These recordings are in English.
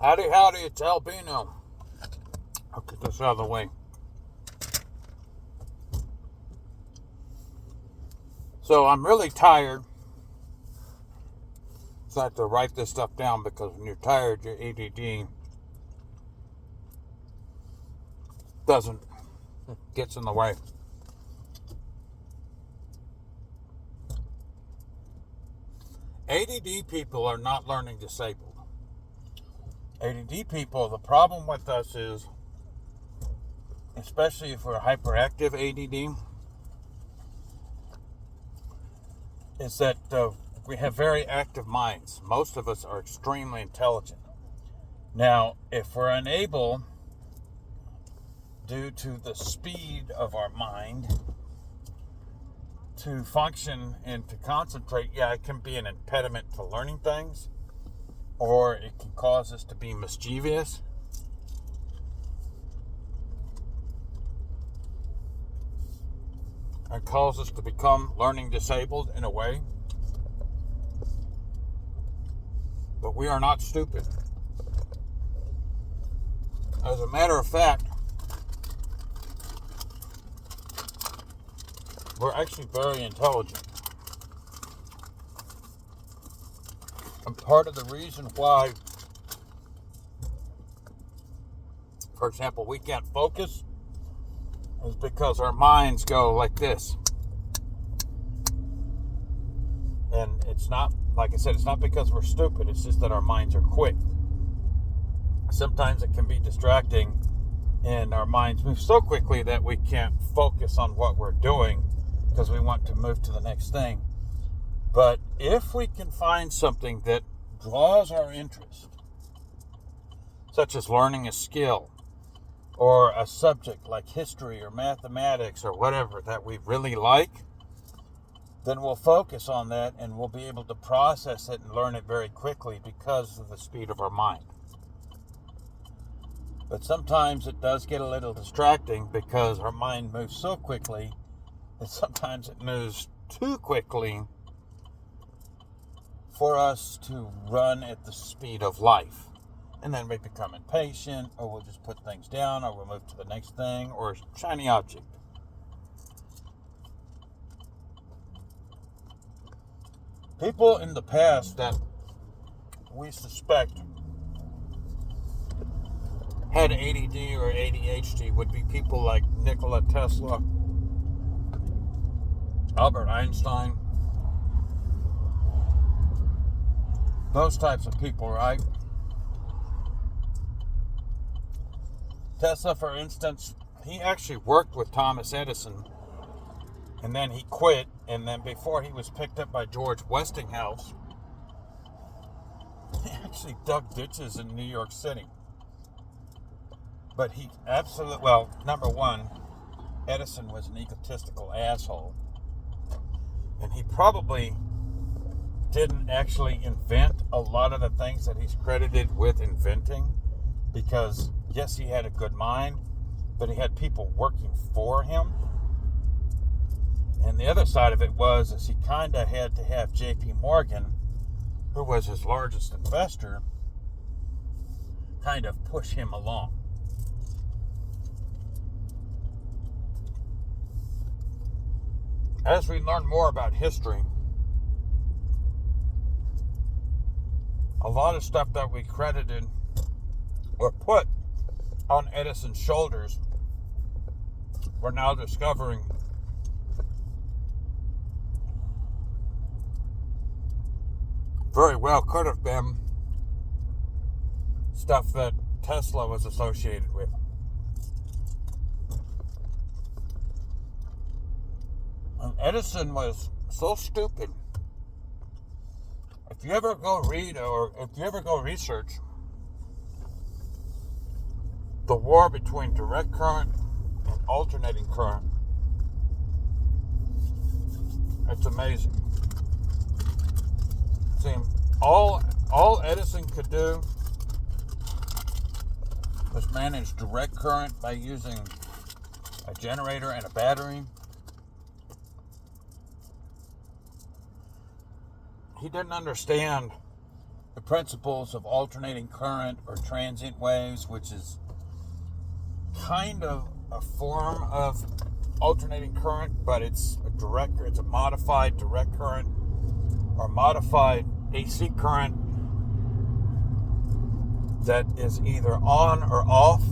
Howdy, howdy, it's AL-BINO. I'll get this out of the way. So I'm really tired. So I have to write this stuff down because when you're tired, your ADD gets in the way. ADD people are not learning disabled. ADD people, the problem with us is, especially if we're hyperactive ADD, is that we have very active minds. Most of us are extremely intelligent. Now, if we're unable, due to the speed of our mind, to function and to concentrate, it can be an impediment to learning things, or it can cause us to be mischievous. And cause us to become learning disabled in a way. But we are not stupid. As a matter of fact, we're actually very intelligent. And part of the reason why, for example, we can't focus is because our minds go like this. And it's not, like I said, it's not because we're stupid, it's just that our minds are quick. Sometimes it can be distracting, and our minds move so quickly that we can't focus on what we're doing because we want to move to the next thing. But if we can find something that draws our interest, such as learning a skill, or a subject like history or mathematics or whatever that we really like, then we'll focus on that and we'll be able to process it and learn it very quickly because of the speed of our mind. But sometimes it does get a little distracting because our mind moves so quickly that sometimes it moves too quickly for us to run at the speed of life. And then we become impatient, or we'll just put things down, or we'll move to the next thing, or a shiny object. People in the past that we suspect had ADD or ADHD would be people like Nikola Tesla, Albert Einstein, those types of people, right? Tesla, for instance, he actually worked with Thomas Edison, and then he quit, and then before he was picked up by George Westinghouse, he actually dug ditches in New York City. But he absolutely, well, number one, Edison was an egotistical asshole, and he probably didn't actually invent a lot of the things that he's credited with inventing, because yes, he had a good mind, but he had people working for him. And the other side of it is he kind of had to have J.P. Morgan, who was his largest investor, kind of push him along. As we learn more about history, a lot of stuff that we credited or put on Edison's shoulders, we're now discovering very well could have been stuff that Tesla was associated with. And Edison was so stupid. If you ever go read or if you ever go research the war between direct current and alternating current, it's amazing. See, all Edison could do was manage direct current by using a generator and a battery. He didn't understand the principles of alternating current or transient waves, which is kind of a form of alternating current, but it's a modified direct current or modified AC current that is either on or off,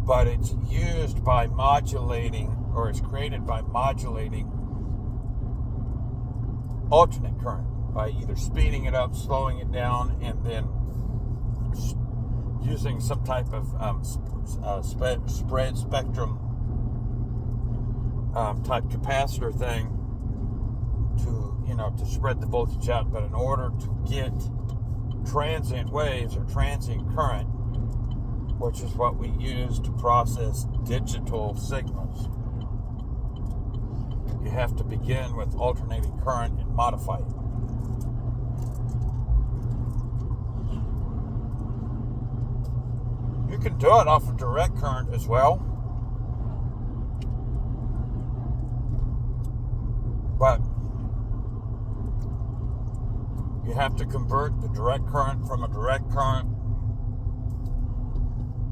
but it's used by modulating, or is created by modulating alternate current by either speeding it up, slowing it down, and then using some type of spread spectrum type capacitor thing to spread the voltage out. But in order to get transient waves or transient current, which is what we use to process digital signals, you have to begin with alternating current and modify it. You can do it off of direct current as well, but you have to convert the direct current from a direct current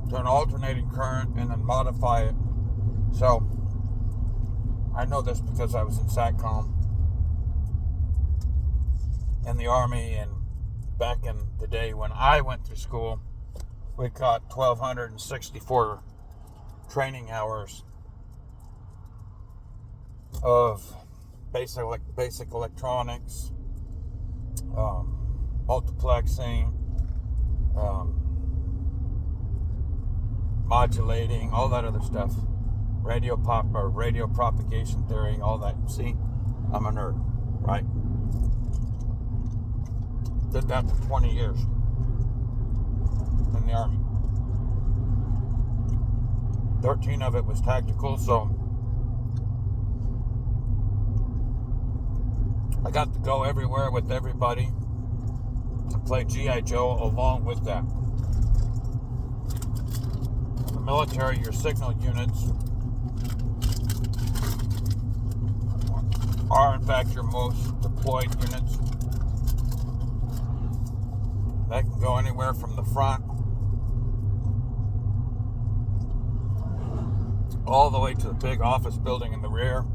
to an alternating current and then modify it. So I know this because I was in SATCOM in the Army, and back in the day when I went through school, we got 1,264 training hours of basic electronics, multiplexing, modulating, all that other stuff, radio propagation theory, all that. See, I'm a nerd, right? Did that for 20 years in the Army. 13 of it was tactical, so I got to go everywhere with everybody and play G.I. Joe along with that. In the military, your signal units are in fact your most deployed units. They can go anywhere from the front all the way to the big office building in the rear,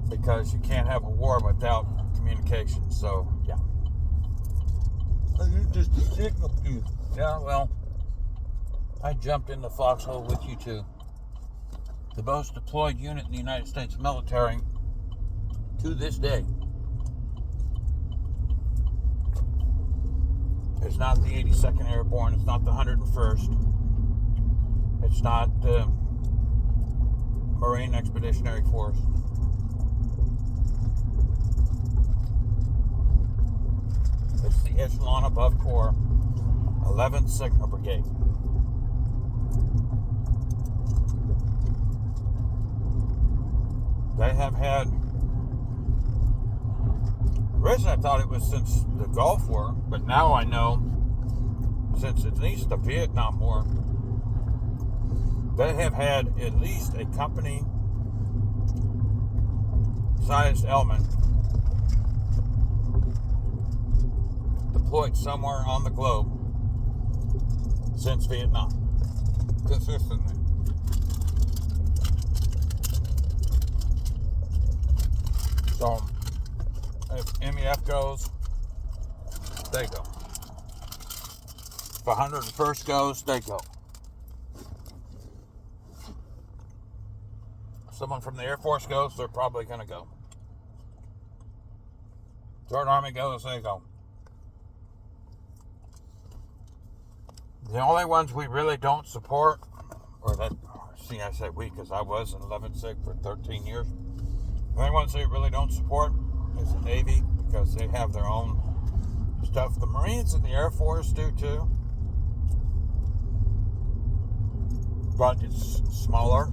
because you can't have a war without communication. So, yeah. You're just a signal piece. Yeah, well, I jumped in the foxhole with you too. The most deployed unit in the United States military to this day is not the 82nd Airborne. It's not the 101st. It's not the Marine Expeditionary Force. It's the echelon above Corps, 11th Sigma Brigade. They have had, originally I thought it was since the Gulf War, but now I know since at least the Vietnam War, they have had at least a company-sized element deployed somewhere on the globe since Vietnam, consistently. So, if MEF goes, they go. If 101st goes, they go. If someone from the Air Force goes, they're probably going to go. Third Army goes, they go. The only ones we really don't support, or that, see, I say we because I was in 11th Sig for 13 years. The only ones they really don't support is the Navy, because they have their own stuff. The Marines and the Air Force do too, but it's smaller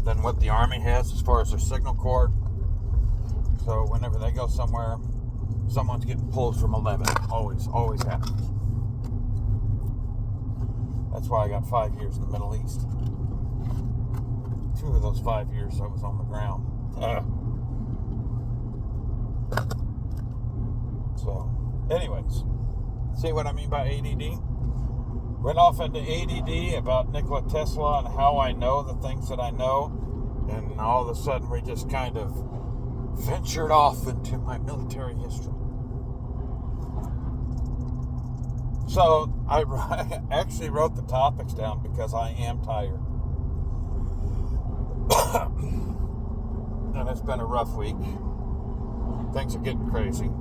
than what the Army has as far as their signal corps. So whenever they go somewhere, someone's getting pulled from 11. Always happens. That's why I got 5 years in the Middle East. 2 of those 5 years I was on the ground. So, anyways, see what I mean by ADD? Went off into ADD about Nikola Tesla and how I know the things that I know. And all of a sudden, we just kind of ventured off into my military history. So, I actually wrote the topics down because I am tired. And it's been a rough week. Things are getting crazy.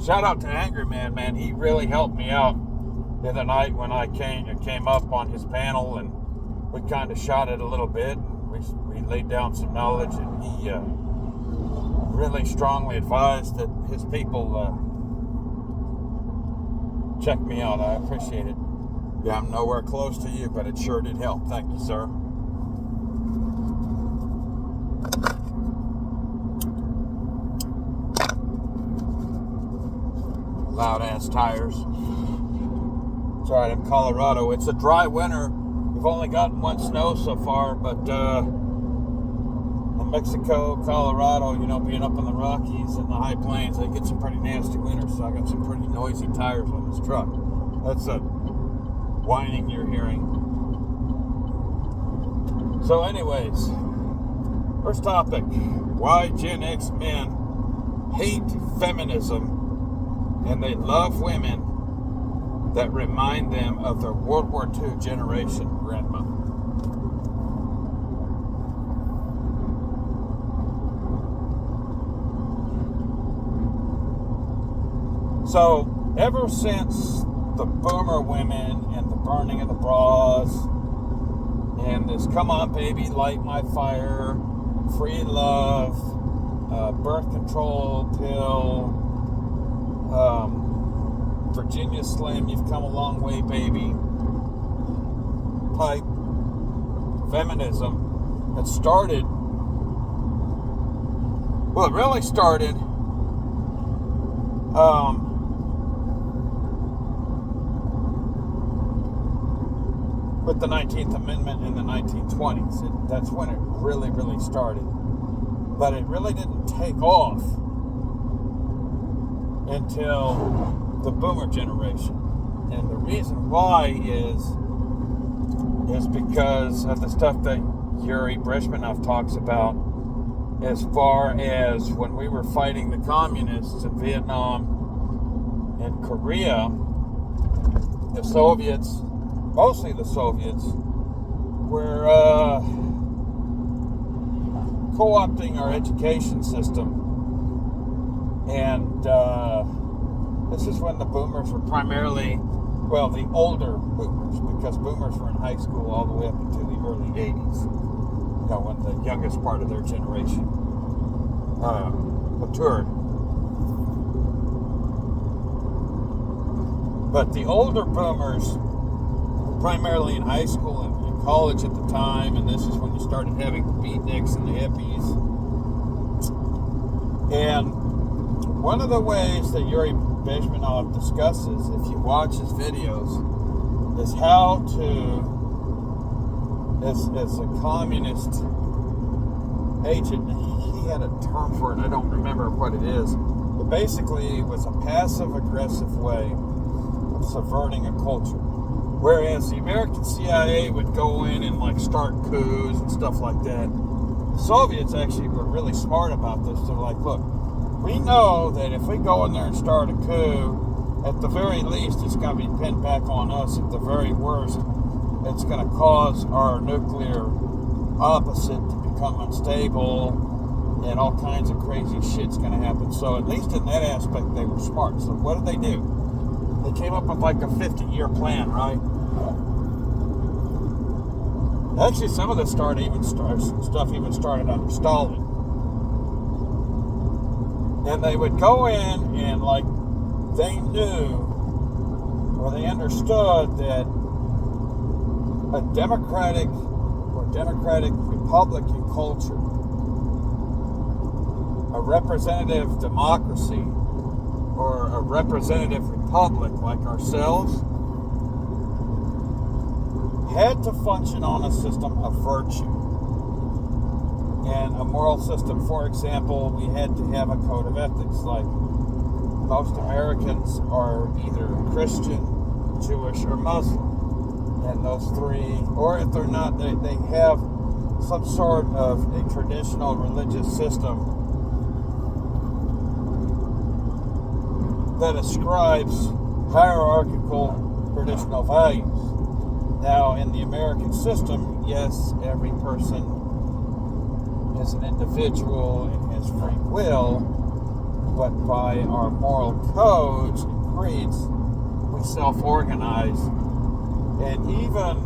Shout out to Angry Man, he really helped me out the other night when I came up on his panel, and we kind of shot it a little bit. We laid down some knowledge, and he really strongly advised that his people check me out. I appreciate it. Yeah, I'm nowhere close to you, but it sure did help. Thank you, sir. Loud ass tires. It's alright in Colorado. It's a dry winter. We've only gotten one snow so far, but in Mexico, Colorado, being up in the Rockies and the high plains, they get some pretty nasty winters, so I got some pretty noisy tires on this truck. That's a whining you're hearing. So anyways, first topic, why Gen X men hate feminism and they love women that remind them of their World War II generation grandmother. So, ever since the boomer women and the burning of the bras and this come on baby, light my fire, free love, birth control pill, Virginia Slim, you've come a long way, baby, type feminism that started, well, it really started with the 19th Amendment in the 1920s. That's when it really, really started. But it really didn't take off until the boomer generation. And the reason why is because of the stuff that Yuri Brezhnev talks about, as far as when we were fighting the communists in Vietnam and Korea, the Soviets, mostly the Soviets, were co-opting our education system. And this is when the boomers were primarily, well, the older boomers, because boomers were in high school all the way up into the early 80s, when the youngest part of their generation matured. But the older boomers were primarily in high school and college at the time, and this is when you started having the beatniks and the hippies. And one of the ways that Yuri Bezmenov discusses, if you watch his videos, is how to, as a communist agent, he had a term for it, I don't remember what it is, but basically it was a passive-aggressive way of subverting a culture. Whereas the American CIA would go in and start coups and stuff like that, the Soviets actually were really smart about this. They're like, look, we know that if we go in there and start a coup, at the very least, it's going to be pinned back on us. At the very worst, it's going to cause our nuclear opposite to become unstable, and all kinds of crazy shit's going to happen. So at least in that aspect, they were smart. So what did they do? They came up with a 50-year plan, right? Actually, some of the stuff even started under Stalin. And they would go in and they knew, or they understood that a democratic Republican culture, a representative democracy, or a representative republic like ourselves, had to function on a system of virtue. and a moral system. For example, we had to have a code of ethics. Like, most Americans are either Christian, Jewish, or Muslim. And those three, or if they're not, they have some sort of a traditional religious system that ascribes hierarchical traditional values. Now, in the American system, yes, every person is an individual and has free will, but by our moral codes and creeds, we self-organize. And even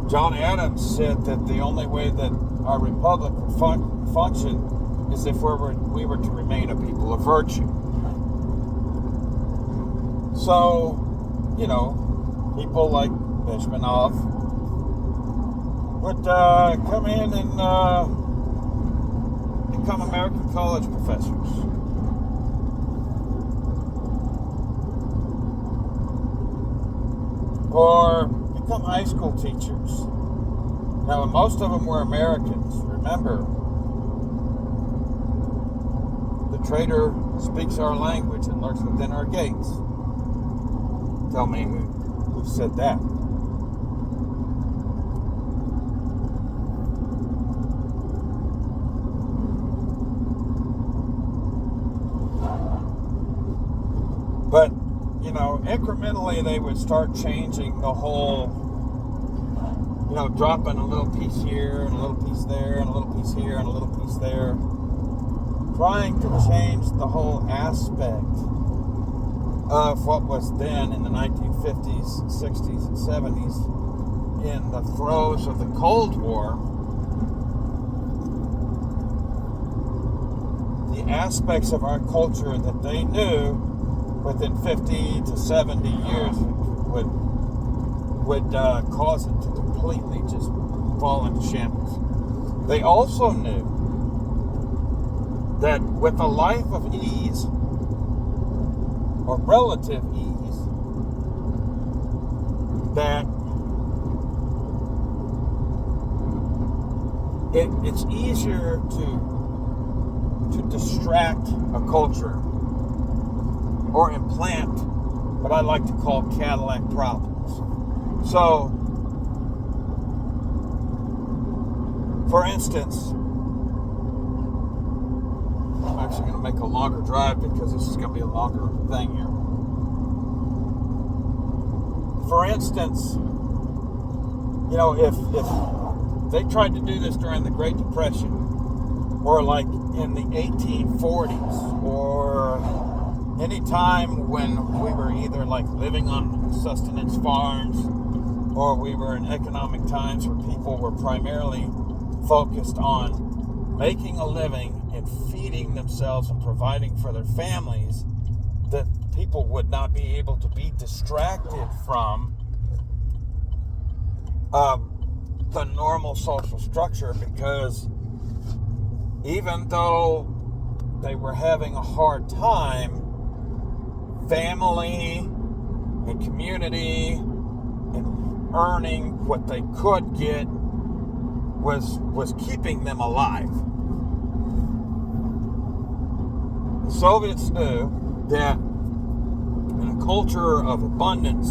John Adams said that the only way that our republic would function is if we were to remain a people of virtue. So, people like Bishmanov would come in and become American college professors. Or become high school teachers. Now, most of them were Americans. Remember, the traitor speaks our language and lurks within our gates. Tell me who said that. But, incrementally they would start changing the whole, dropping a little piece here and a little piece there and a little piece here and a little piece there, trying to change the whole aspect of what was then in the 1950s, 60s, and 70s, in the throes of the Cold War, the aspects of our culture that they knew within 50 to 70 years would cause it to completely just fall into shambles. They also knew that with a life of ease, or relative ease, that it's easier to distract a culture or implant what I like to call Cadillac problems. So, for instance, I'm actually going to make a longer drive because this is going to be a longer thing here. For instance, if they tried to do this during the Great Depression, or like in the 1840s, or any time when we were either like living on sustenance farms, or we were in economic times where people were primarily focused on making a living and feeding themselves and providing for their families, that people would not be able to be distracted from the normal social structure, because even though they were having a hard time, family and community and earning what they could get was keeping them alive. The Soviets knew that in a culture of abundance,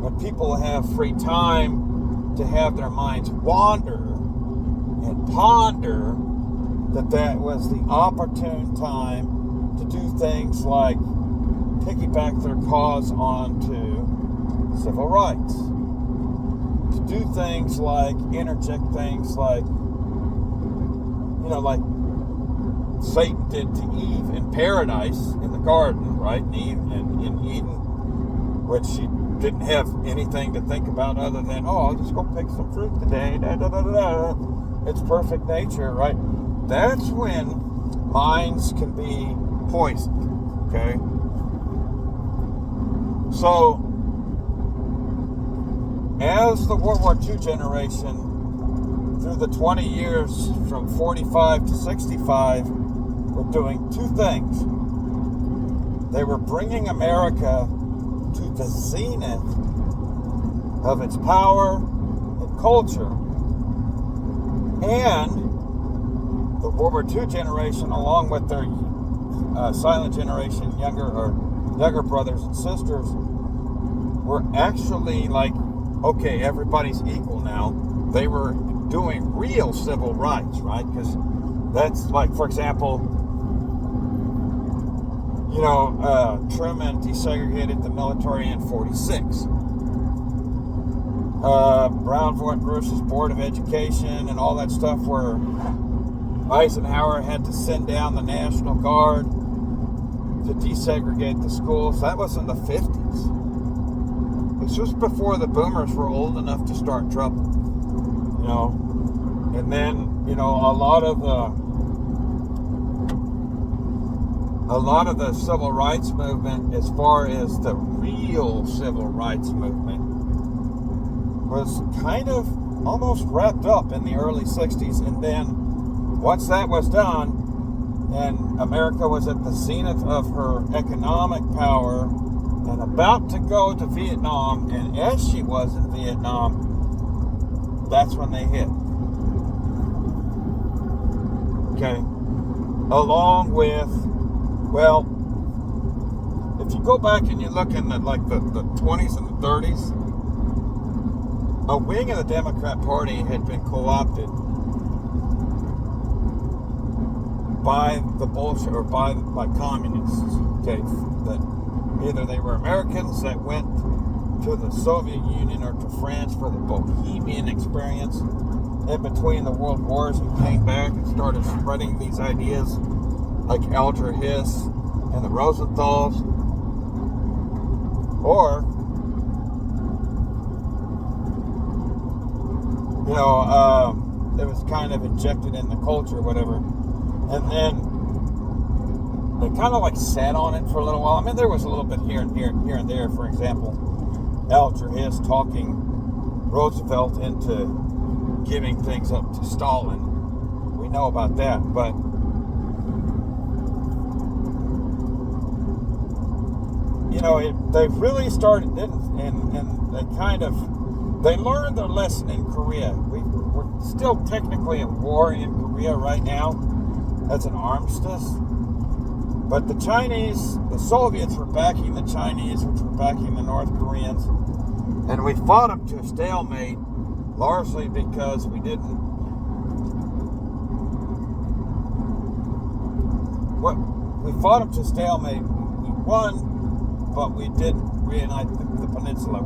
when people have free time to have their minds wander and ponder, that was the opportune time to do things like piggyback their cause onto civil rights, to do things like interject things like, like Satan did to Eve in paradise in the garden, right? In Eden, which she didn't have anything to think about other than, I'll just go pick some fruit today. It's perfect nature, right? That's when minds can be poisoned, okay? So, as the World War II generation, through the 20 years from 45 to 65, were doing two things. They were bringing America to the zenith of its power and culture. And the World War II generation, along with their silent generation, younger brothers and sisters, were actually like, okay, everybody's equal now. They were doing real civil rights, right? Because that's like, for example, Truman desegregated the military in 46. Brown versus Board of Education and all that stuff, where Eisenhower had to send down the National Guard to desegregate the schools. That was in the 50s. It's just before the boomers were old enough to start trouble, And then, a lot of the civil rights movement, as far as the real civil rights movement, was kind of almost wrapped up in the early 60s. And then once that was done, and America was at the zenith of her economic power and about to go to Vietnam, and as she was in Vietnam, that's when they hit. Okay. Along with, if you go back and you look in the 20s and the 30s, a wing of the Democrat Party had been co-opted by the bullshit, or by communists, okay, that either they were Americans that went to the Soviet Union or to France for the Bohemian experience in between the world wars, and came back and started spreading these ideas like Alger Hiss and the Rosenthals, or it was kind of injected in the culture or whatever. And then they kind of like sat on it for a little while. I mean, there was a little bit here and there. For example, Alger Hiss talking Roosevelt into giving things up to Stalin. We know about that. But they really started, and they learned their lesson in Korea. We're still technically at war in Korea right now. That's an armistice. But the Chinese, the Soviets were backing the Chinese, which were backing the North Koreans. And we fought them to a stalemate, largely because we fought them to a stalemate. We won, but we didn't reunite the peninsula.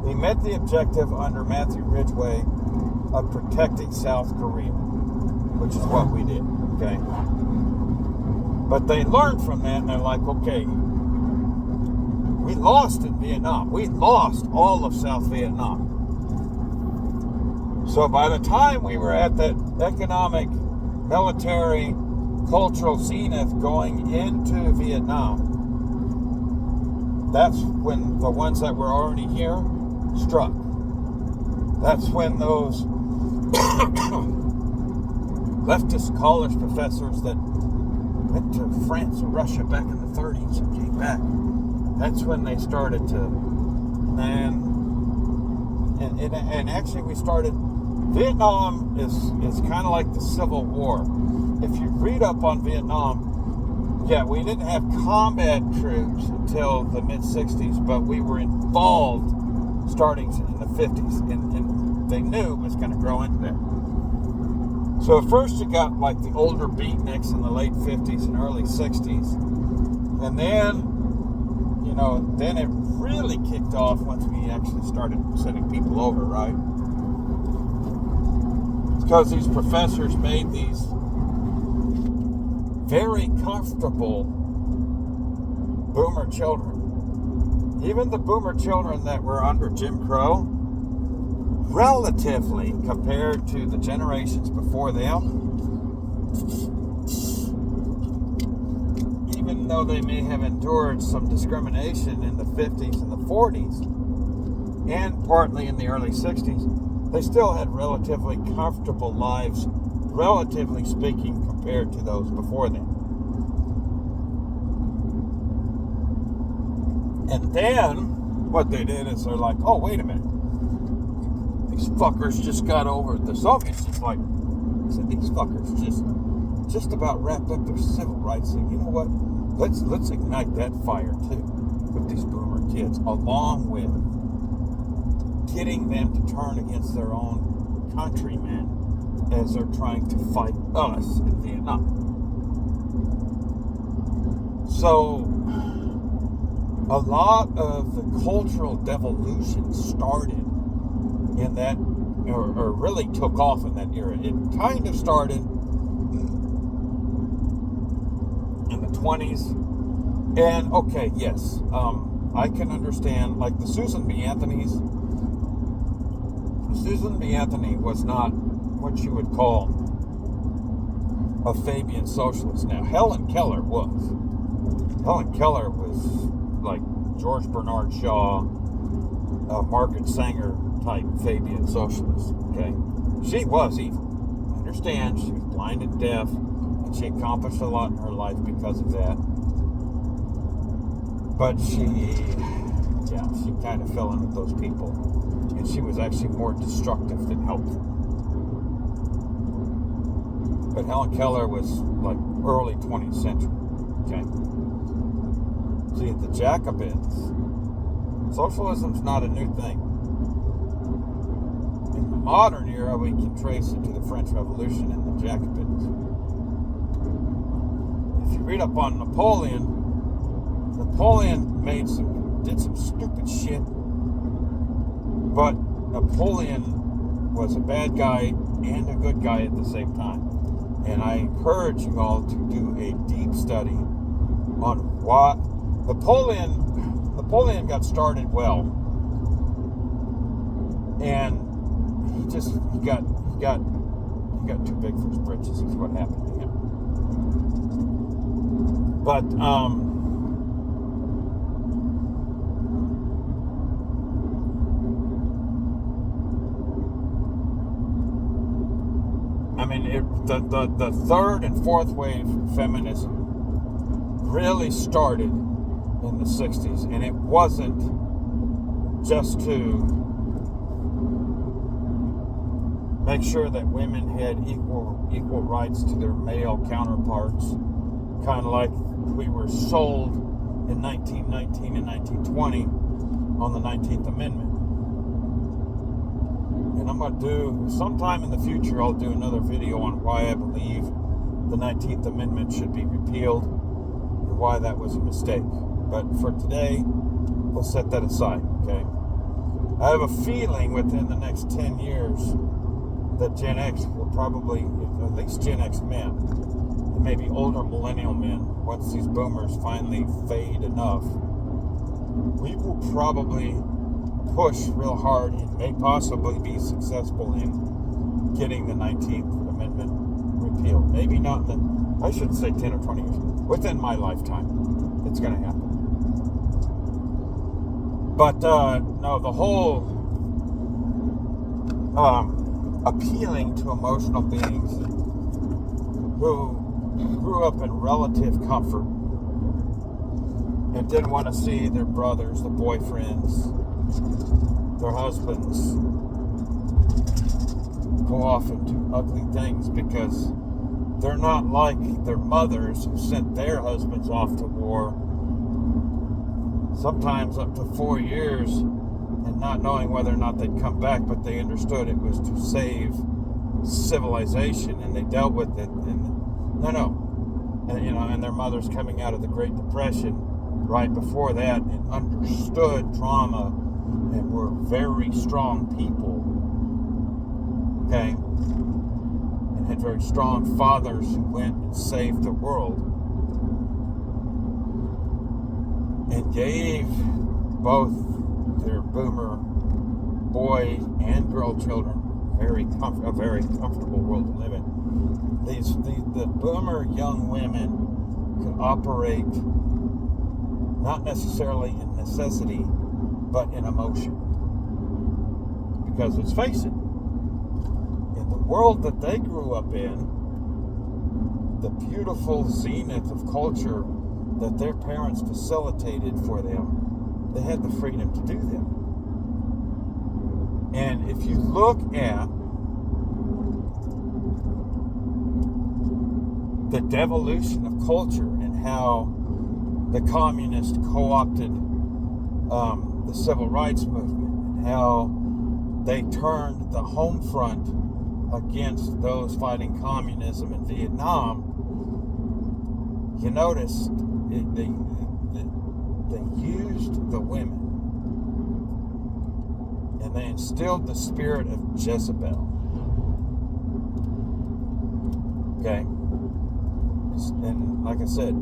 We met the objective under Matthew Ridgway of protecting South Korea, which is what we did, okay? But they learned from that, and they're like, okay, we lost in Vietnam. We lost all of South Vietnam. So by the time we were at that economic, military, cultural zenith going into Vietnam, that's when the ones that were already here struck. That's when those leftist college professors that went to France and Russia back in the 30s and came back, that's when they started to, and actually we started, Vietnam is kind of like the Civil War. If you read up on Vietnam, we didn't have combat troops until the mid-60s, but we were involved starting in the 50s, and they knew it was going to grow into that. So at first you got like the older beatniks in the late 50s and early 60s, and then, then it really kicked off once we actually started sending people over, right? It's because these professors made these very comfortable boomer children. Even the boomer children that were under Jim Crow, relatively compared to the generations before them, even though they may have endured some discrimination in the 50s and the 40s, and partly in the early 60s, they still had relatively comfortable lives, relatively speaking, compared to those before them. And then what they did is they're like, oh, wait a minute. these fuckers just got over it. The Soviets just like, I said, these fuckers just about wrapped up their civil rights thing. You know what? Let's ignite that fire too with these boomer kids, along with getting them to turn against their own countrymen as they're trying to fight us in Vietnam. So a lot of the cultural devolution started in that, or really took off in that era. It kind of started in the 20s. And, okay, yes, I can understand, like the Susan B. Anthony was not what you would call a Fabian socialist. Now, Helen Keller was. Helen Keller was like George Bernard Shaw, Margaret Sanger type Fabian socialist, okay? She was evil. I understand, she was blind and deaf, and she accomplished a lot in her life because of that. But she kind of fell in with those people, and she was actually more destructive than helpful. But Helen Keller was like early 20th century, okay? See, the Jacobins, socialism's not a new thing. In the modern era, we can trace it to the French Revolution and the Jacobins. If you read up on Napoleon did some stupid shit, but Napoleon was a bad guy and a good guy at the same time. And I encourage you all to do a deep study on what Napoleon got started well, and he got too big for his britches is what happened to him. But I mean, the third and fourth wave feminism really started in the 60s, and it wasn't just to make sure that women had equal rights to their male counterparts, kind of like we were sold in 1919 and 1920 on the 19th Amendment. And I'm going to do, sometime in the future, I'll do another video on why I believe the 19th Amendment should be repealed and why that was a mistake. But for today, we'll set that aside, okay? I have a feeling within the next 10 years that Gen X will probably, at least Gen X men, and maybe older millennial men, once these boomers finally fade enough, we will probably push real hard and may possibly be successful in getting the 19th Amendment repealed. Maybe not in the, I shouldn't say 10 or 20 years. Within my lifetime, it's going to happen. But, no, the whole appealing to emotional beings who grew up in relative comfort and didn't want to see their brothers, their boyfriends, their husbands go off and do ugly things because they're not like their mothers who sent their husbands off to war, sometimes up to 4 years, and not knowing whether or not they'd come back, but they understood it was to save civilization, and they dealt with it. And and their mothers coming out of the Great Depression right before that and understood trauma and were very strong people, okay, and had very strong fathers who went and saved the world and gave both their boomer boy and girl children a very comfortable world to live in. The boomer young women could operate not necessarily in necessity, but in emotion. Because let's face it, in the world that they grew up in, the beautiful zenith of culture that their parents facilitated for them, they had the freedom to do them. And if you look at the devolution of culture and how the communists co-opted the civil rights movement, and how they turned the home front against those fighting communism in Vietnam, you notice they used the women, and they instilled the spirit of Jezebel. Okay? And like I said,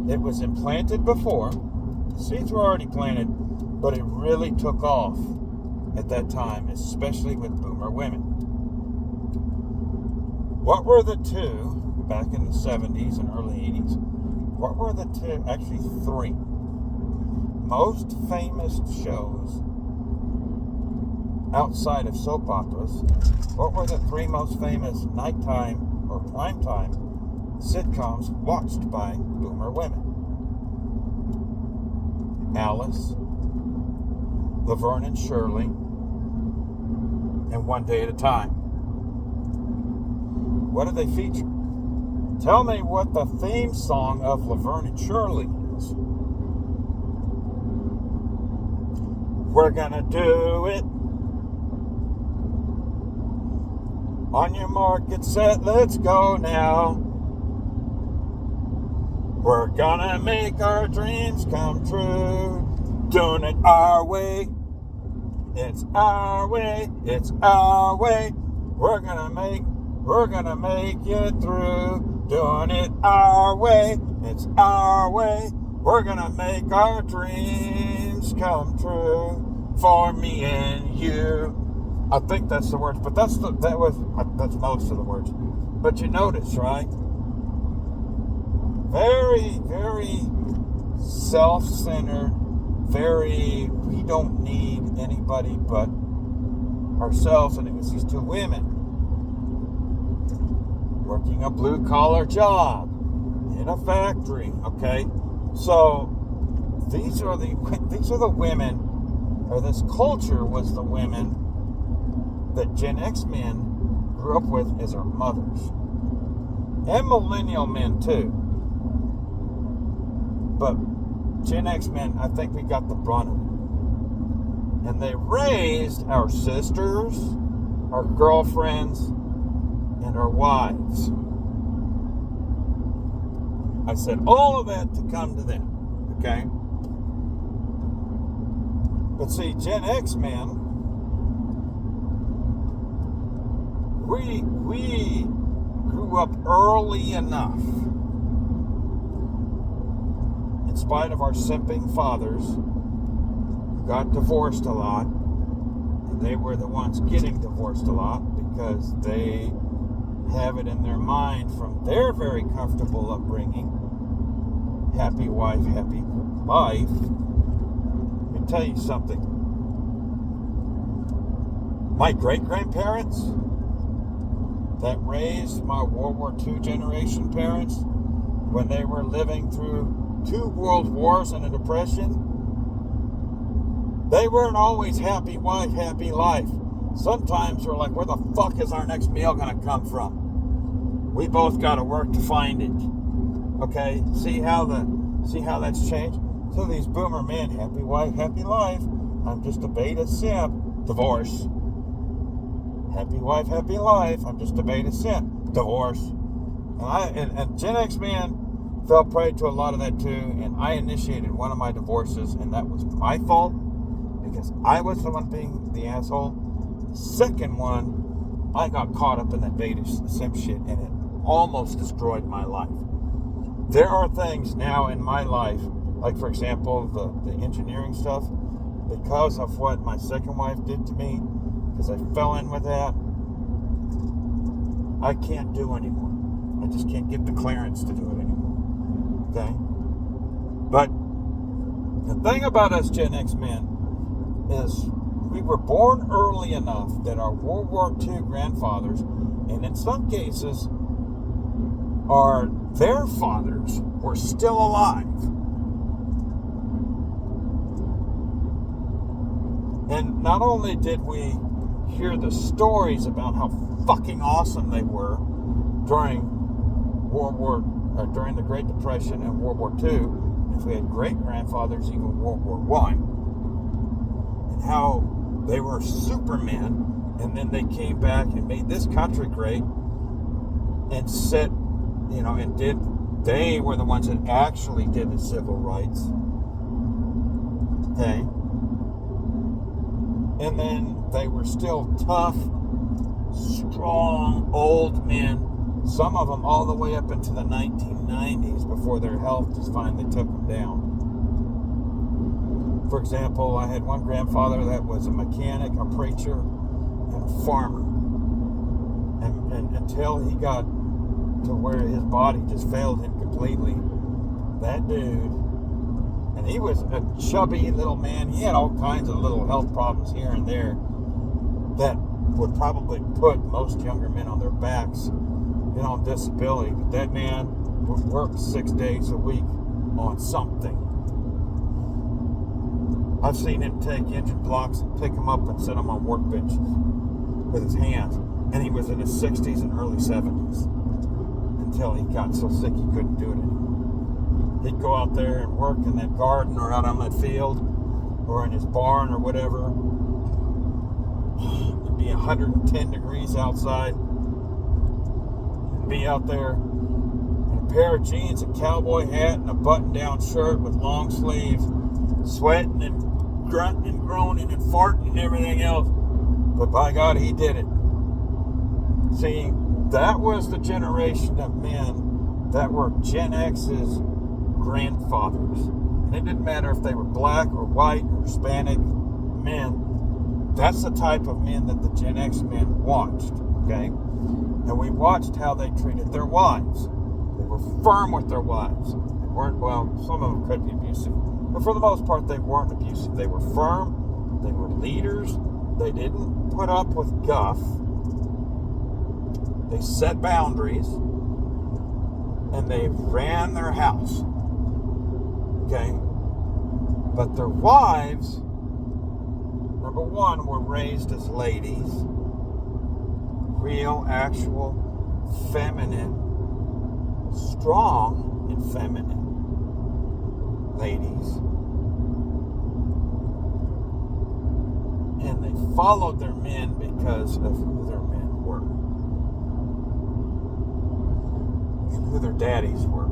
it was implanted before. The seeds were already planted, but it really took off at that time, especially with boomer women. What were the two, back in the 70s and early 80s, what were the two, actually three, most famous shows outside of soap operas? What were the three most famous nighttime or primetime sitcoms watched by boomer women? Alice, Laverne and Shirley, and One Day at a Time. What do they feature? Tell me what the theme song of Laverne and Shirley is. We're gonna do it. On your mark, get set, let's go now. We're gonna make our dreams come true. Doing it our way. It's our way. It's our way. We're gonna make it through. Doing it our way. It's our way. We're gonna make our dreams come true. For me and you. I think that's the words, but that's most of the words. But you notice, right? Very, very self-centered, we don't need anybody but ourselves. And it was these two women working a blue-collar job in a factory, okay? So these are the women, or this culture was the women that Gen X men grew up with as our mothers. And millennial men too. But Gen X men, I think we got the brunt of it. And they raised our sisters, our girlfriends, and our wives. I said all of that to come to them, okay? But see, Gen X men, we grew up early enough, in spite of our simping fathers, who got divorced a lot, and they were the ones getting divorced a lot because they have it in their mind from their very comfortable upbringing, happy wife, happy life. Let me tell you something. My great-grandparents that raised my World War II generation parents, when they were living through 2 world wars and a depression, they weren't always happy wife, happy life. Sometimes we're like, where the fuck is our next meal going to come from? We both got to work to find it. Okay? See how that's changed? So these boomer men, happy wife, happy life. I'm just a beta simp. Divorce. Happy wife, happy life. I'm just a beta simp. Divorce. And Gen X men fell prey to a lot of that too, and I initiated one of my divorces, and that was my fault because I was the one being the asshole. The second one, I got caught up in that beta simp shit, and it almost destroyed my life. There are things now in my life, like for example, the engineering stuff, because of what my second wife did to me, because I fell in with that, I can't do anymore. I just can't get the clearance to do it anymore. Okay? But the thing about us Gen X men is we were born early enough that our World War II grandfathers, and in some cases, their fathers were still alive. And not only did we hear the stories about how fucking awesome they were during during the Great Depression and World War II, if we had great-grandfathers, even World War I, and how they were supermen, and then they came back and made this country great, and set, and they were the ones that actually did the civil rights, okay? And then they were still tough, strong, old men, some of them all the way up into the 1990s before their health just finally took them down. For example, I had one grandfather that was a mechanic, a preacher, and a farmer. And until he got to where his body just failed him completely, that dude, and he was a chubby little man. He had all kinds of little health problems here and there that would probably put most younger men on their backs, on disability. But that man would work 6 days a week on something. I've seen him take engine blocks and pick them up and set them on workbenches with his hands. And he was in his 60s and early 70s until he got so sick he couldn't do it anymore. He'd go out there and work in that garden or out on that field or in his barn or whatever. It'd be 110 degrees outside. He'd be out there in a pair of jeans, a cowboy hat, and a button-down shirt with long sleeves, sweating and grunting and groaning and farting and everything else. But by God, he did it. See, that was the generation of men that were Gen X's grandfathers. And it didn't matter if they were black or white or Hispanic men. That's the type of men that the Gen X men watched, okay? And we watched how they treated their wives. They were firm with their wives. They weren't, some of them could be abusive. But for the most part, they weren't abusive. They were firm. They were leaders. They didn't put up with guff. They set boundaries. And they ran their house. Okay? But their wives, number one, were raised as ladies. Real, actual, feminine, strong and feminine ladies. And they followed their men because of who their men were and who their daddies were.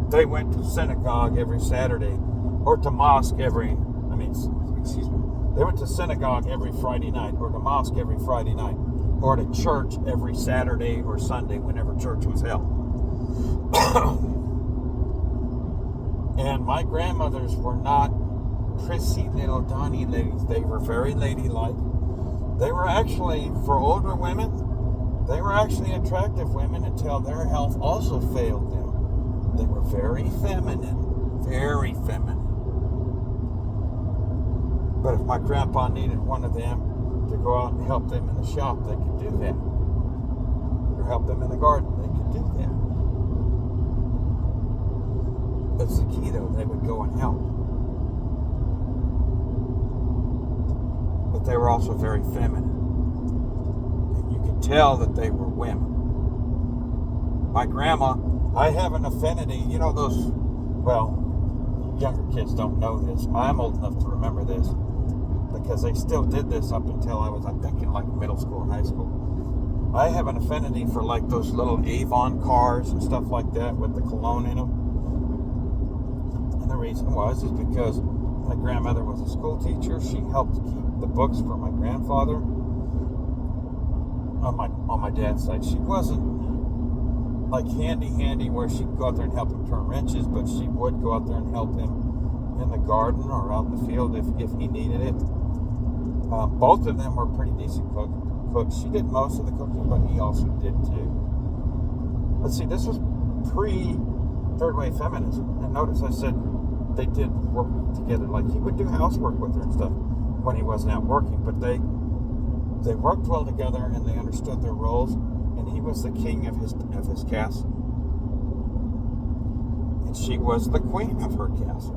They went to synagogue every Saturday, or to mosque they went to synagogue every Friday night, or to mosque every Friday night, or to church every Saturday or Sunday whenever church was held. And my grandmothers were not prissy little Donny ladies. They were very ladylike. They were actually, for older women, they were actually attractive women until their health also failed them. They were very feminine. Very feminine. But if my grandpa needed one of them to go out and help them in the shop, they could do that. Or help them in the garden, they could do that. That's the key, though. They would go and help. But they were also very feminine. And you could tell that they were women. My grandma, I have an affinity, younger kids don't know this. I'm old enough to remember this because they still did this up until I was, I think, in like middle school and high school. I have an affinity for like those little Avon cars and stuff like that with the cologne in them. And the reason is because my grandmother was a school teacher. She helped keep the books for my grandfather on my dad's side. She wasn't like handy where she could go out there and help him turn wrenches, but she would go out there and help him in the garden or out in the field if he needed it. Both of them were pretty decent cooks. She did most of the cooking, but he also did too. Let's see, this was pre-third wave feminism. And notice I said they did work together. Like he would do housework with her and stuff when he wasn't out working, but they worked well together and they understood their roles. And he was the king of his castle. And she was the queen of her castle.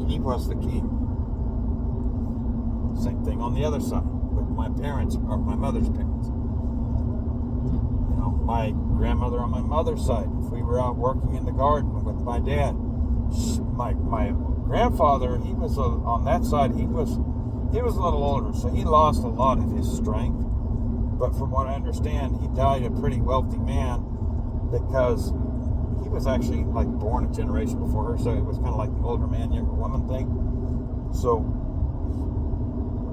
he was the king. Same thing on the other side with my parents, or my mother's parents. You know, my grandmother on my mother's side, if we were out working in the garden with my dad, my grandfather, he was on that side, he was a little older, so he lost a lot of his strength. But from what I understand, he died a pretty wealthy man because he was actually like born a generation before her, so it was kind of like the older man, younger woman thing. So,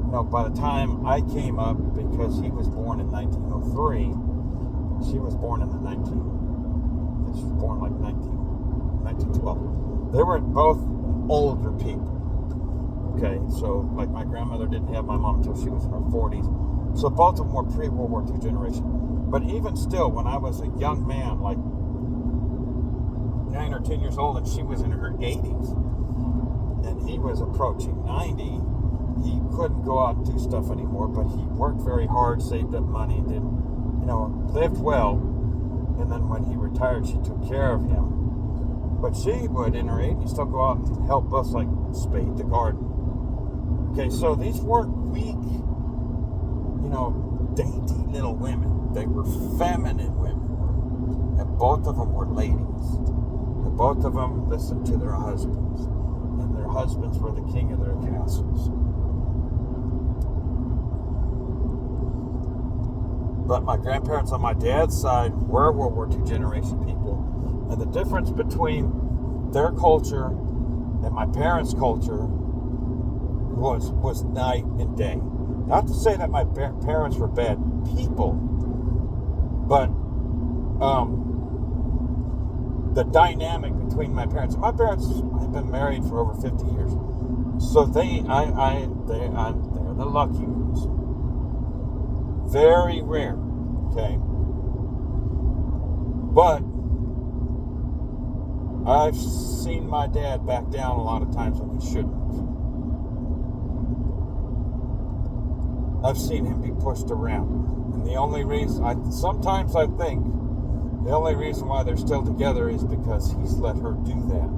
you know, by the time I came up, because he was born in 1903, she was born in the she was born like 1912. They were both older people. Okay, so like my grandmother didn't have my mom until she was in her 40s. So both of them were pre-World War II generation. But even still, when I was a young man, like 9 or 10 years old, and she was in her 80s, and he was approaching 90, he couldn't go out and do stuff anymore, but he worked very hard, saved up money, lived well. And then when he retired, she took care of him. But she would, in her 80s, still go out and help us, like, spade the garden. Okay, so these weren't weak, dainty little women. They were feminine women. And both of them were ladies. And both of them listened to their husbands. And their husbands were the king of their castles. But my grandparents on my dad's side were World War II generation people. And the difference between their culture and my parents' culture was night and day. Not to say that my parents were bad people, but the dynamic between my parents have been married for over 50 years, so they're the lucky ones. Very rare, okay. But I've seen my dad back down a lot of times when he shouldn't. I've seen him be pushed around. And the only reason, sometimes I think, the only reason why they're still together is because he's let her do that.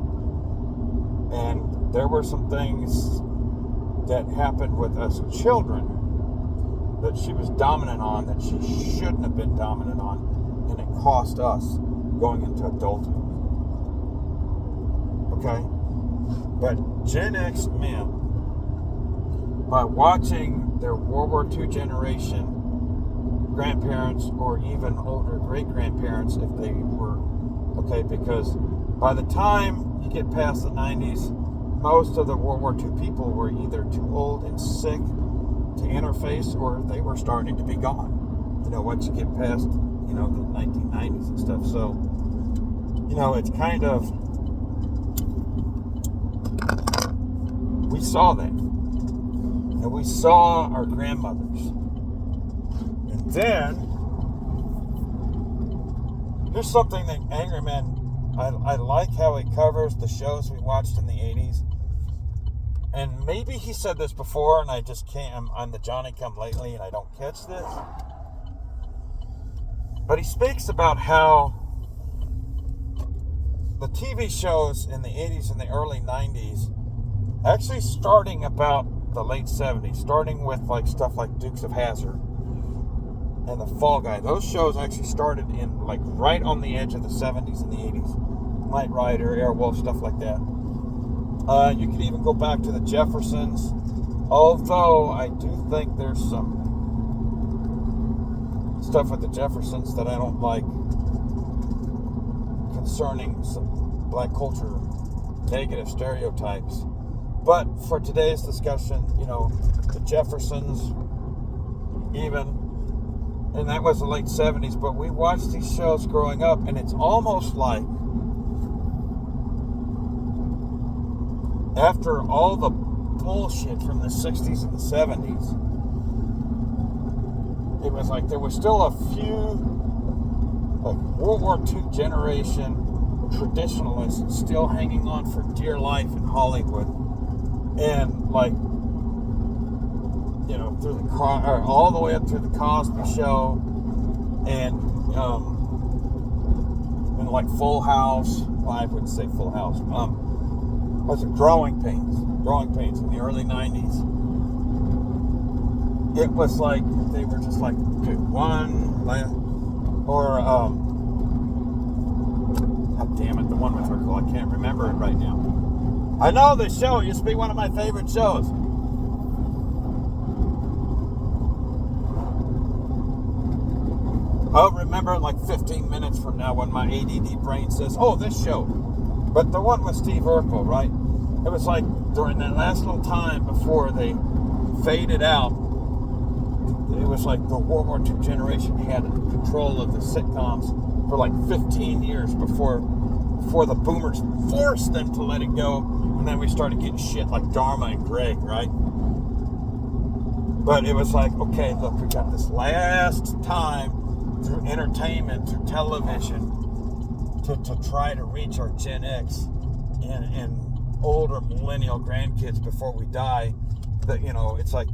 And there were some things that happened with us children that she was dominant on that she shouldn't have been dominant on. And it cost us going into adulthood. Okay? But Gen X men, by watching their World War II generation grandparents or even older great-grandparents, if they were, okay, because by the time you get past the 90s, most of the World War II people were either too old and sick to interface, or they were starting to be gone, once you get past, the 1990s and stuff. So, it's kind of, we saw that. And we saw our grandmothers. And then, here's something that Angry Man, I like how he covers the shows we watched in the 80s. And maybe he said this before, and I just can't, I'm the Johnny-come-lately, and I don't catch this. But he speaks about how the TV shows in the 80s and the early 90s, actually starting about the late 70s, starting with like stuff like Dukes of Hazzard and The Fall Guy. Those shows actually started in like right on the edge of the 70s and the 80s. Knight Rider, Airwolf, stuff like that. You could even go back to the Jeffersons, although I do think there's some stuff with the Jeffersons that I don't like concerning some black culture negative stereotypes. But for today's discussion, the Jeffersons, even, and that was the late 70s, but we watched these shows growing up, and it's almost like after all the bullshit from the 60s and the 70s, it was like there was still a few like World War II generation traditionalists still hanging on for dear life in Hollywood. And like, through the all the way up through the Cosby Show, and like Full House. Well, I wouldn't say Full House. Was it Growing Pains? Growing Pains in the early 90s. It was like, they were just like, okay, God damn it, the one with Urkel. I can't remember it right now. I know this show used to be one of my favorite shows. I'll remember like 15 minutes from now when my ADD brain says, oh, this show. But the one with Steve Urkel, right? It was like during that last little time before they faded out, it was like the World War II generation had control of the sitcoms for like 15 years before the boomers forced them to let it go. And then we started getting shit like Dharma and Greg, right? But it was like, okay, look, we got this last time through entertainment, through television, to try to reach our Gen X and older millennial grandkids before we die. That, you know, it's like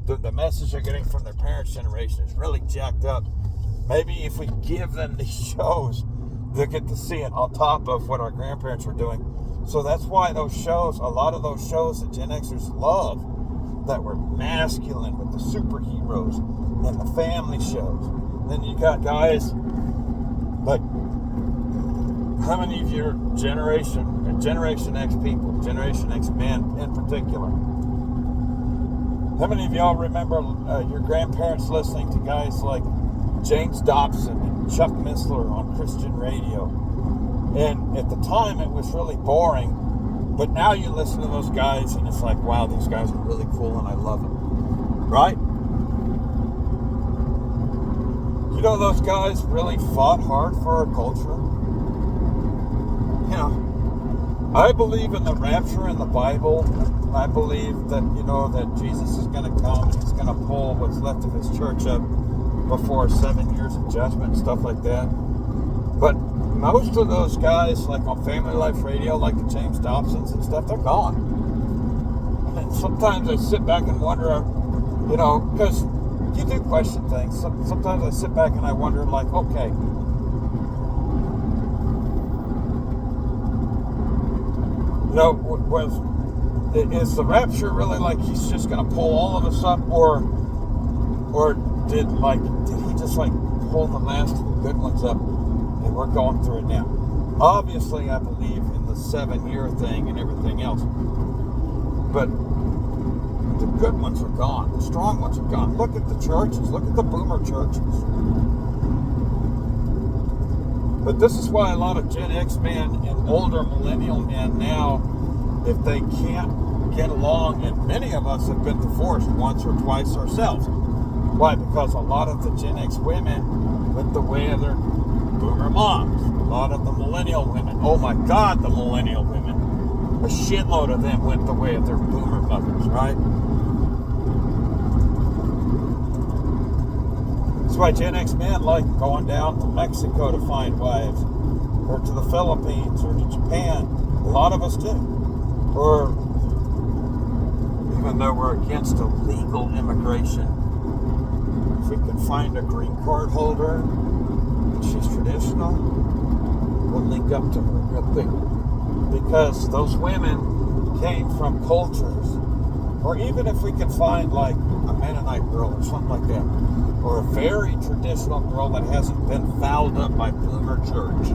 the message they're getting from their parents' generation is really jacked up. Maybe if we give them these shows, they'll get to see it on top of what our grandparents were doing. So that's why those shows, a lot of those shows that Gen Xers love, that were masculine with the superheroes and the family shows. Then you got guys like, how many of your Generation X people, Generation X men in particular, how many of y'all remember your grandparents listening to guys like James Dobson and Chuck Missler on Christian radio? And at the time it was really boring, but now you listen to those guys and it's like, wow, these guys are really cool and I love them, right? You know, those guys really fought hard for our culture. You know, I believe in the rapture in the Bible. I believe that, you know, that Jesus is going to come and he's going to pull what's left of his church up before 7 years of judgment and stuff like that. But most of those guys, like on Family Life Radio, like the James Dobsons and stuff, they're gone. And sometimes I sit back and wonder, you know, because you do question things. Sometimes I sit back and I wonder, like, okay, you know, is the rapture really like he's just going to pull all of us up, or did he just like pull the last good ones up and we're going through it now? Obviously, I believe in the 7-year thing and everything else, but the good ones are gone. The strong ones are gone. Look at the churches. Look at the boomer churches. But this is why a lot of Gen X men and older millennial men now, if they can't get along, and many of us have been divorced once or twice ourselves. Why? Because a lot of the Gen X women went the way of their boomer moms. A lot of the millennial women, oh my God, the millennial women, a shitload of them went the way of their boomer mothers, right? That's why Gen X men like going down to Mexico to find wives, or to the Philippines, or to Japan. A lot of us do. Or even though we're against illegal immigration, if we can find a green card holder and she's traditional, we'll link up to her real quick. Because those women came from cultures, or even if we could find like a Mennonite girl or something like that, or a very traditional girl that hasn't been fouled up by boomer church,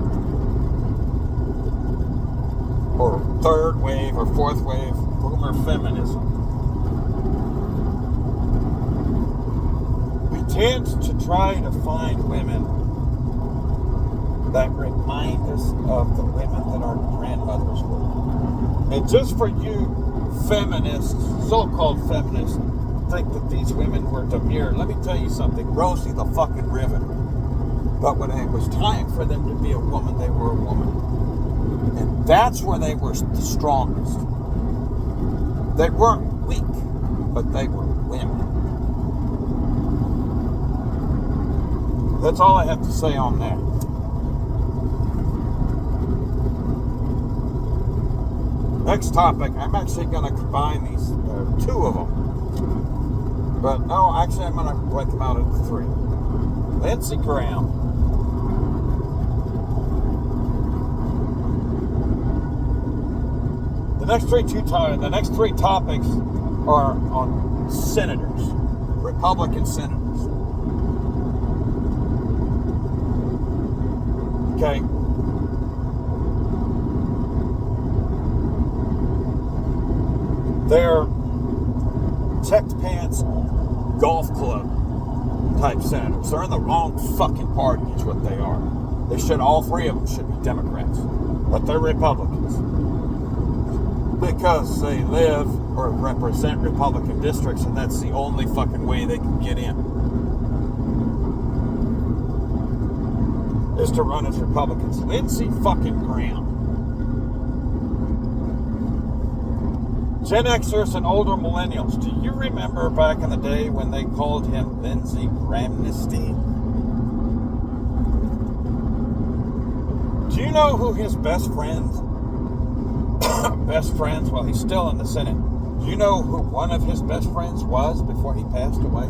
or third wave or fourth wave boomer feminism. We tend to try to find women that remind us of the women that our grandmothers were. And just for you feminists, so-called feminists, think that these women were demure, let me tell you something. Rosie the fucking Riveter. But when it was time for them to be a woman, they were a woman. And that's where they were the strongest. They weren't weak, but they were women. That's all I have to say on that. Next topic, I'm actually going to combine these, two of them. But no, actually I'm going to break them out into three. Lindsey Graham. The The next three topics are on senators, Republican senators. Okay. They're checked pants golf club type senators. They're in the wrong fucking party is what they are. All three of them should be Democrats, but they're Republicans because they live or represent Republican districts, and that's the only fucking way they can get in, is to run as Republicans. Lindsey fucking Graham. Gen Xers and older millennials, do you remember back in the day when they called him Lindsey Grahamnesty? Do you know who his best friends, well, he's still in the Senate. Do you know who one of his best friends was before he passed away?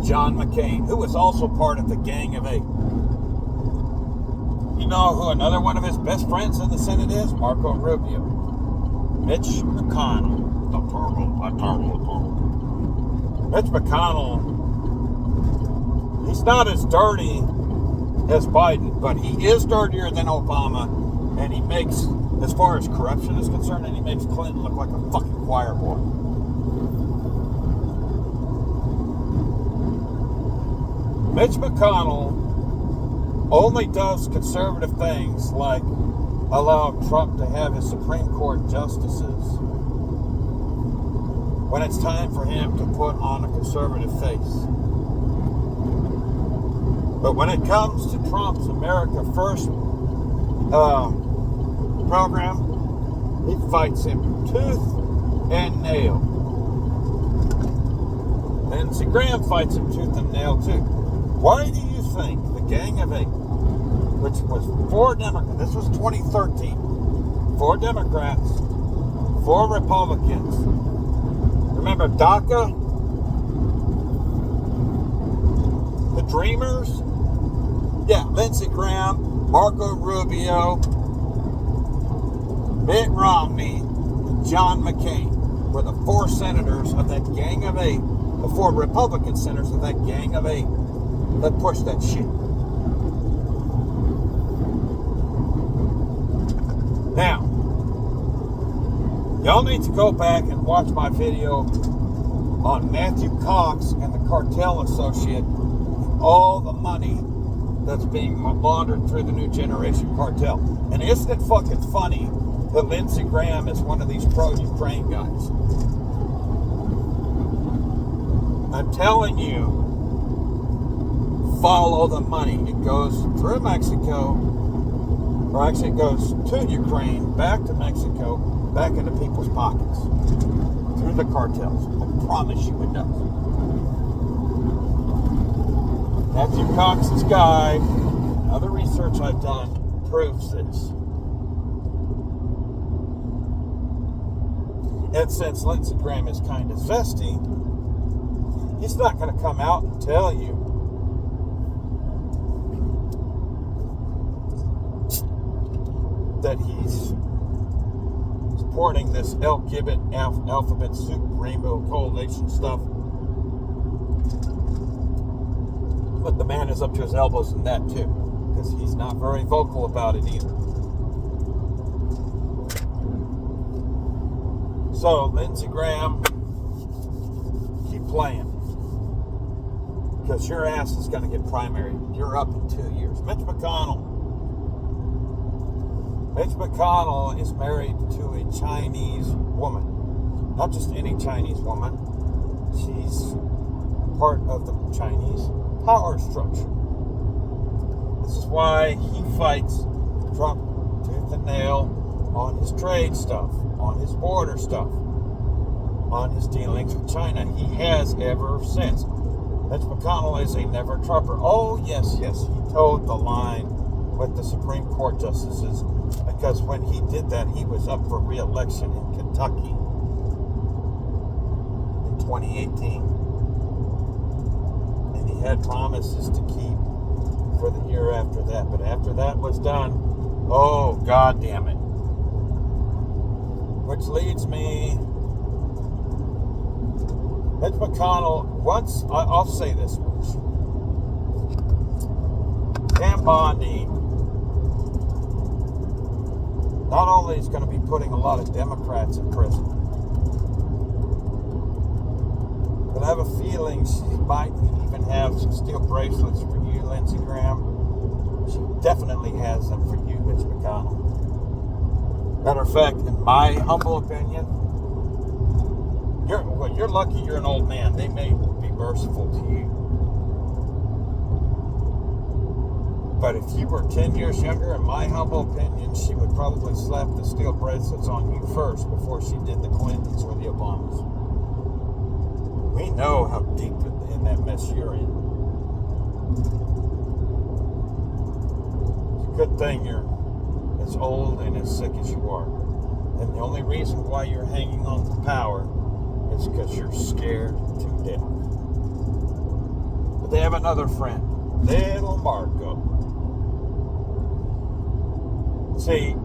John McCain, who was also part of the Gang of Eight. You know who another one of his best friends in the Senate is? Marco Rubio. Mitch McConnell. Mitch McConnell, he's not as dirty as Biden, but he is dirtier than Obama, and he makes, as far as corruption is concerned, and he makes Clinton look like a fucking choir boy. Mitch McConnell only does conservative things like allow Trump to have his Supreme Court justices when it's time for him to put on a conservative face. But when it comes to Trump's America First program, he fights him tooth and nail. Lindsey Graham fights him tooth and nail too. Why do you think the Gang of Eight, which was 4 Democrats, this was 2013, 4 Democrats, 4 Republicans. Remember DACA? The Dreamers? Yeah, Lindsey Graham, Marco Rubio, Mitt Romney, and John McCain were the 4 senators of that Gang of Eight, the 4 Republican senators of that Gang of Eight that pushed that shit. Now, y'all need to go back and watch my video on Matthew Cox and the cartel associate, all the money that's being laundered through the New Generation cartel. And isn't it fucking funny that Lindsey Graham is one of these pro-Ukraine guys? I'm telling you, follow the money. It goes through Mexico, or actually it goes to Ukraine, back to Mexico, back into people's pockets, through the cartels. I promise you it does. Matthew Cox's guide, and other research I've done, proves this. And since Lindsey Graham is kind of zesty, he's not going to come out and tell you that he's supporting this alphabet soup rainbow coalition stuff. But the man is up to his elbows in that too, because he's not very vocal about it either. So, Lindsey Graham, keep playing, because your ass is going to get primary. You're up in 2 years. Mitch McConnell is married to a Chinese woman. Not just any Chinese woman. She's part of the Chinese power structure. This is why he fights Trump tooth and nail on his trade stuff, on his border stuff, on his dealings with China. He has ever since. Mitch McConnell is a never Trumper. Oh, yes, he toed the line with the Supreme Court justices, because when he did that, he was up for re-election in Kentucky in 2018. And he had promises to keep for the year after that. But after that was done, oh, God damn it. Which leads me, Mitch McConnell, I'll say this much. Pam Bondi not only is going to be putting a lot of Democrats in prison, but I have a feeling she might even have some steel bracelets for you, Lindsey Graham. She definitely has them for you, Mitch McConnell. Matter of fact, in my humble opinion, you're lucky you're an old man. They may be merciful to you. But if you were 10 years younger, in my humble opinion, she would probably slap the steel bracelets on you first before she did the Clintons or the Obamas. We know how deep in that mess you're in. It's a good thing you're as old and as sick as you are. And the only reason why you're hanging on to power is because you're scared to death. But they have another friend, little Marco. See,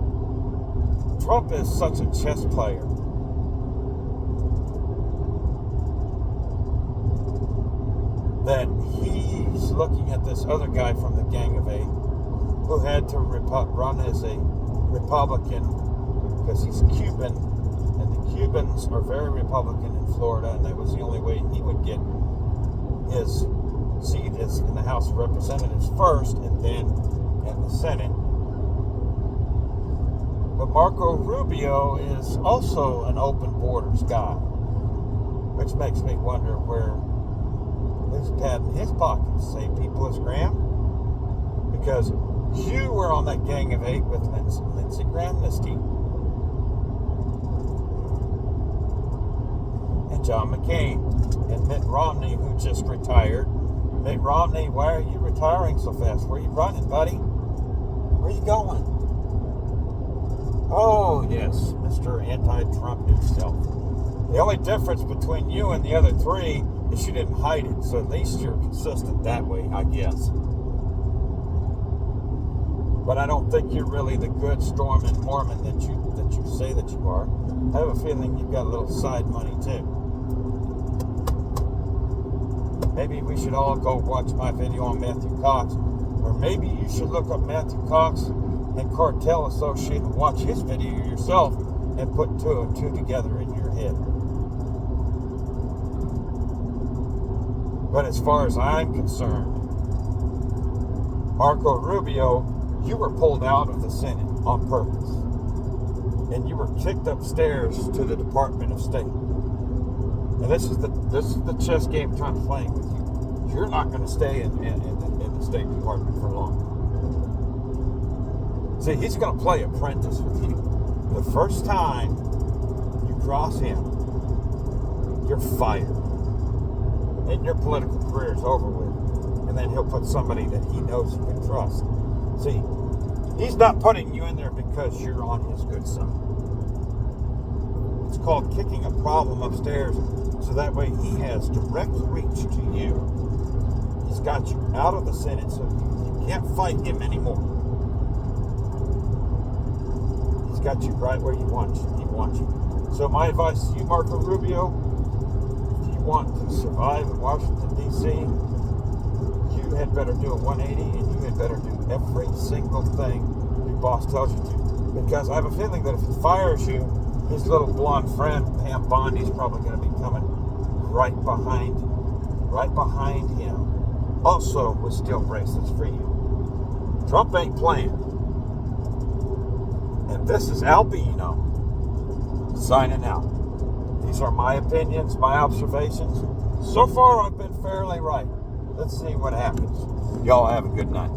Trump is such a chess player that he's looking at this other guy from the Gang of Eight who had to run as a Republican because he's Cuban, and the Cubans are very Republican in Florida, and that was the only way he would get his seat in the House of Representatives first and then in the Senate. But Marco Rubio is also an open borders guy, which makes me wonder where he's padding his pockets. Same people as Graham, because you were on that Gang of Eight with Lindsey Graham and his team, and John McCain and Mitt Romney, who just retired. Mitt Romney, why are you retiring so fast? Where are you running, buddy? Where are you going? Oh, yes, Mr. Anti-Trump himself. The only difference between you and the other three is you didn't hide it, so at least you're consistent that way, I guess. But I don't think you're really the good Stormin' Mormon that you say that you are. I have a feeling you've got a little side money, too. Maybe we should all go watch my video on Matthew Cox, or maybe you should look up Matthew Cox and Cartel Associate and watch his video yourself and put two and two together in your head. But as far as I'm concerned, Marco Rubio, you were pulled out of the Senate on purpose, and you were kicked upstairs to the Department of State. And this is the chess game Trump's playing with you. You're not going to stay in the State Department for long. See, he's going to play apprentice with you. The first time you cross him, you're fired. And your political career is over with. And then he'll put somebody that he knows you can trust. See, he's not putting you in there because you're on his good side. It's called kicking a problem upstairs, so that way he has direct reach to you. He's got you out of the Senate, so you can't fight him anymore. Got you right where he wants you. So my advice to you, Marco Rubio, if you want to survive in Washington, D.C., you had better do a 180, and you had better do every single thing your boss tells you to. Because I have a feeling that if he fires you, his little blonde friend, Pam Bondi, is probably going to be coming right behind him, also with steel bracelets for you. Trump ain't playing. And this is AL-BINO signing out. These are my opinions, my observations. So far, I've been fairly right. Let's see what happens. Y'all have a good night.